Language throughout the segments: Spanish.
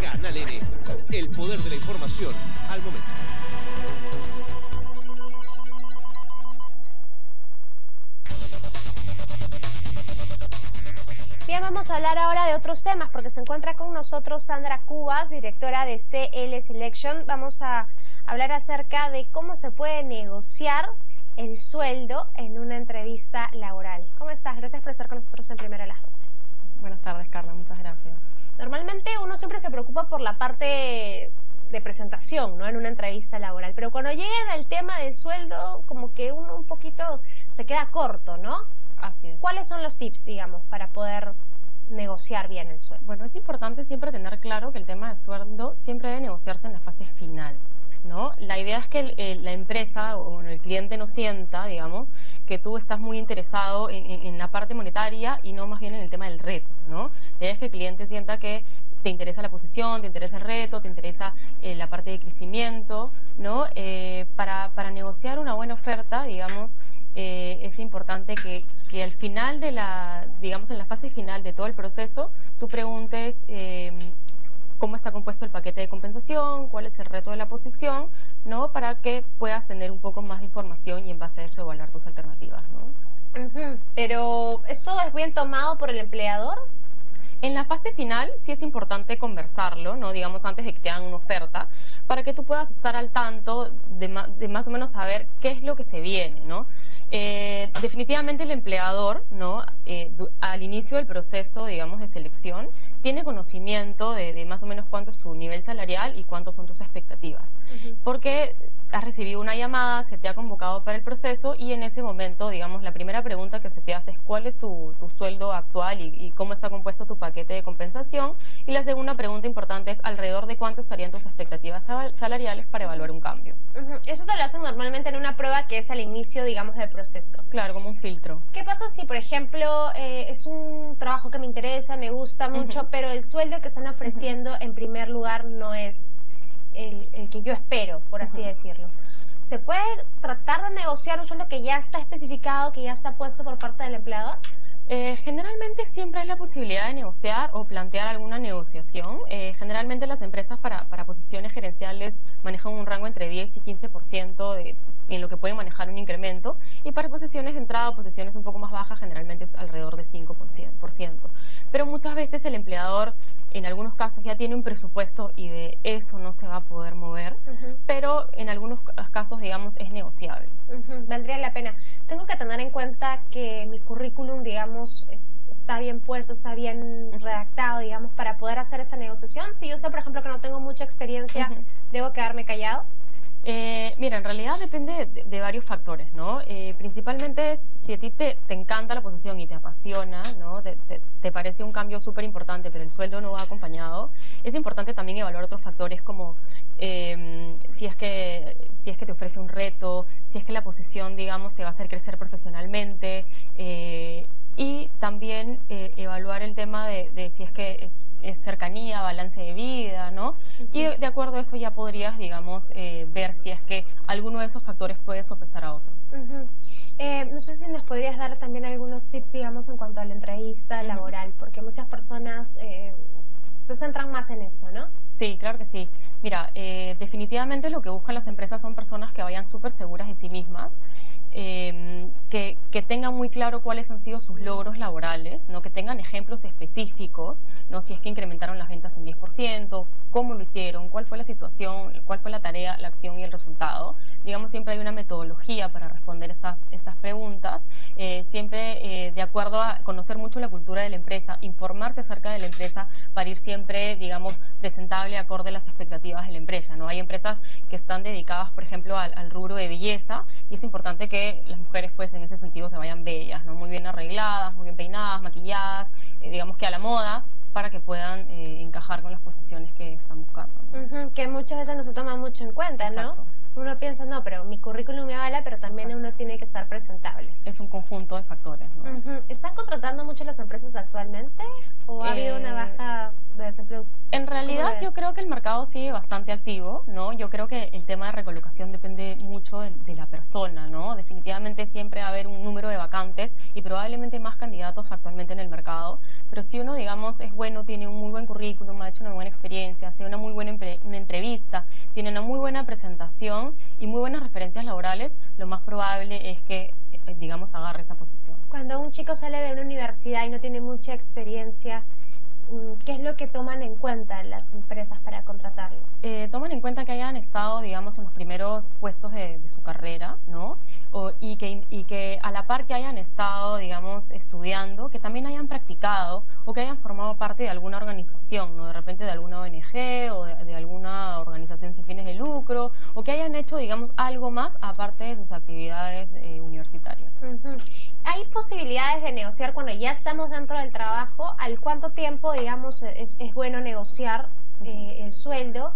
Canal N, el poder de la información al momento. Bien, vamos a hablar ahora de otros temas porque se encuentra con nosotros Sandra Cubas, directora de CL Selection. Vamos a hablar acerca de cómo se puede negociar el sueldo en una entrevista laboral. ¿Cómo estás? Gracias por estar con nosotros en Primero a las 12. Buenas tardes, Carla. Muchas gracias. Normalmente uno siempre se preocupa por la parte de presentación, ¿no? En una entrevista laboral, pero cuando llegan al tema del sueldo, como que uno un poquito se queda corto, ¿no? Así es. ¿Cuáles son los tips, digamos, para poder negociar bien el sueldo? Bueno, es importante siempre tener claro que el tema del sueldo siempre debe negociarse en la fase final, ¿no? La idea es que la empresa o el cliente no sienta, digamos, que tú estás muy interesado en la parte monetaria y no más bien en el tema del reto, ¿no? La idea es que el cliente sienta que te interesa la posición, te interesa el reto, te interesa la parte de crecimiento, ¿no? Para negociar una buena oferta, digamos, es importante que al final de digamos, en la fase final de todo el proceso, tú preguntes cómo está compuesto el paquete de compensación, cuál es el reto de la posición, ¿no? Para que puedas tener un poco más de información y en base a eso evaluar tus alternativas, ¿no? Pero, ¿esto es bien tomado por el empleador? En la fase final sí es importante conversarlo, ¿no? Digamos, antes de que te hagan una oferta, para que tú puedas estar al tanto de más o menos saber qué es lo que se viene, ¿no? Definitivamente el empleador, ¿no? Al inicio del proceso, digamos, de selección, tiene conocimiento de más o menos cuánto es tu nivel salarial y cuántas son tus expectativas. Porque has recibido una llamada, se te ha convocado para el proceso y en ese momento, digamos, la primera pregunta que se te hace es cuál es tu sueldo actual y cómo está compuesto tu paquete de compensación. Y la segunda pregunta importante es alrededor de cuánto estarían tus expectativas salariales para evaluar un cambio. Eso te lo hacen normalmente en una prueba que es al inicio, digamos, del proceso. Claro, como un filtro. ¿Qué pasa si, por ejemplo, es un trabajo que me interesa, me gusta mucho, pero el sueldo que están ofreciendo en primer lugar no es el que yo espero, por así decirlo? ¿Se puede tratar de negociar un sueldo que ya está especificado, que ya está puesto por parte del empleador? Generalmente siempre hay la posibilidad de negociar o plantear alguna negociación. Generalmente las empresas para posiciones gerenciales manejan un rango entre 10 y 15% en lo que pueden manejar un incremento, y para posiciones de entrada o posiciones un poco más bajas generalmente es alrededor de 5%. Pero muchas veces el empleador en algunos casos ya tiene un presupuesto y de eso no se va a poder mover, pero en algunos casos, digamos, es negociable. Valdría la pena. Tengo que tener en cuenta que mi currículum, digamos, está bien puesto, está bien redactado, digamos, para poder hacer esa negociación. Si yo sé, por ejemplo, que no tengo mucha experiencia, ¿debo quedarme callado? Mira, en realidad depende de varios factores, ¿no? Principalmente si a ti te encanta la posición y te apasiona, ¿no? Te parece un cambio súper importante, pero el sueldo no va acompañado, es importante también evaluar otros factores como si es que te ofrece un reto, si es que la posición, digamos, te va a hacer crecer profesionalmente, y también evaluar el tema de si es que es cercanía, balance de vida, ¿no? Y de acuerdo a eso ya podrías, digamos, ver si es que alguno de esos factores puede sopesar a otro. No sé si nos podrías dar también algunos tips, digamos, en cuanto a la entrevista laboral, porque muchas personas se centran más en eso, ¿no? Sí, claro que sí. Mira, definitivamente lo que buscan las empresas son personas que vayan súper seguras de sí mismas, que tengan muy claro cuáles han sido sus logros laborales, ¿no? Que tengan ejemplos específicos, ¿no? Si es que incrementaron las ventas en 10%, cómo lo hicieron, cuál fue la situación, cuál fue la tarea, la acción y el resultado. Digamos, siempre hay una metodología para responder estas preguntas, siempre de acuerdo a conocer mucho la cultura de la empresa, informarse acerca de la empresa para ir siempre, digamos, presentable acorde a las expectativas de la empresa, ¿no? Hay empresas que están dedicadas, por ejemplo, al rubro de belleza, y es importante que las mujeres, pues, en ese sentido se vayan bellas, ¿no? Muy bien arregladas, muy bien peinadas, maquilladas, digamos que a la moda, para que puedan encajar con las posiciones que están buscando, ¿no? Que muchas veces no se toma mucho en cuenta, ¿no? Exacto. uno piensa, no, pero mi currículum me avala, pero también uno tiene que estar presentable. Es un conjunto de factores, ¿no? ¿Están contratando mucho las empresas actualmente o ha habido una baja de desempleo? En realidad yo creo que el mercado sigue bastante activo, ¿no? Yo creo que el tema de recolocación depende mucho de la persona, ¿no? Definitivamente siempre va a haber un número de vacantes y probablemente más candidatos actualmente en el mercado, pero si uno, digamos, es bueno, tiene un muy buen currículum, ha hecho una buena experiencia, hace una muy buena una entrevista, tiene una muy buena presentación y muy buenas referencias laborales, lo más probable es que, digamos, agarre esa posición. Cuando un chico sale de una universidad y no tiene mucha experiencia, ¿qué es lo que toman en cuenta las empresas para contratarlo? Toman en cuenta que hayan estado, digamos, en los primeros puestos de su carrera, ¿no? Y que a la par que hayan estado, digamos, estudiando, que también hayan practicado o que hayan formado parte de alguna organización, ¿no? De repente de alguna ONG o de alguna organización sin fines de lucro, o que hayan hecho, digamos, algo más aparte de sus actividades universitarias. ¿Hay posibilidades de negociar cuando ya estamos dentro del trabajo? ¿Al cuánto tiempo, digamos, es bueno negociar el sueldo?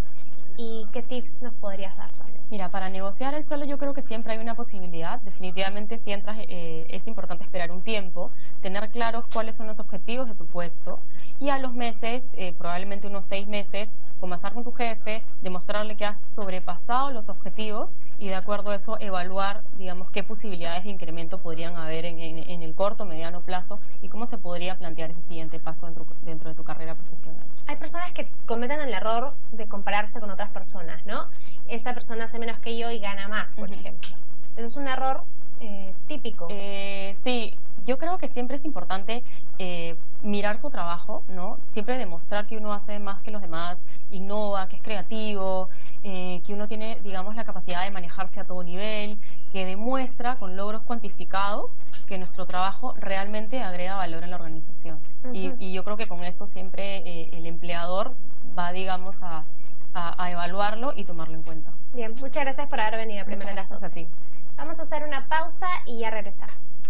¿Y qué tips nos podrías dar también? Mira, para negociar el sueldo yo creo que siempre hay una posibilidad. Definitivamente si entras es importante esperar un tiempo, tener claros cuáles son los objetivos de tu puesto y a los meses, probablemente unos 6 meses, conversar con tu jefe, demostrarle que has sobrepasado los objetivos y de acuerdo a eso evaluar, digamos, qué posibilidades de incremento podrían haber en el corto, mediano plazo y cómo se podría plantear ese siguiente paso dentro de tu carrera profesional. Hay personas que cometen el error de compararse con otras personas, ¿no? Esta persona hace menos que yo y gana más, por ejemplo. Eso es un error típico. Sí, yo creo que siempre es importante mirar su trabajo, ¿no? Siempre demostrar que uno hace más que los demás, innova, que es creativo, que uno tiene, digamos, la capacidad de manejarse a todo nivel, que demuestra con logros cuantificados que nuestro trabajo realmente agrega valor en la organización. Y yo creo que con eso siempre el empleador va, digamos, a evaluarlo y tomarlo en cuenta. Bien, muchas gracias por haber venido. Muchas gracias a ti. Vamos a hacer una pausa y ya regresamos.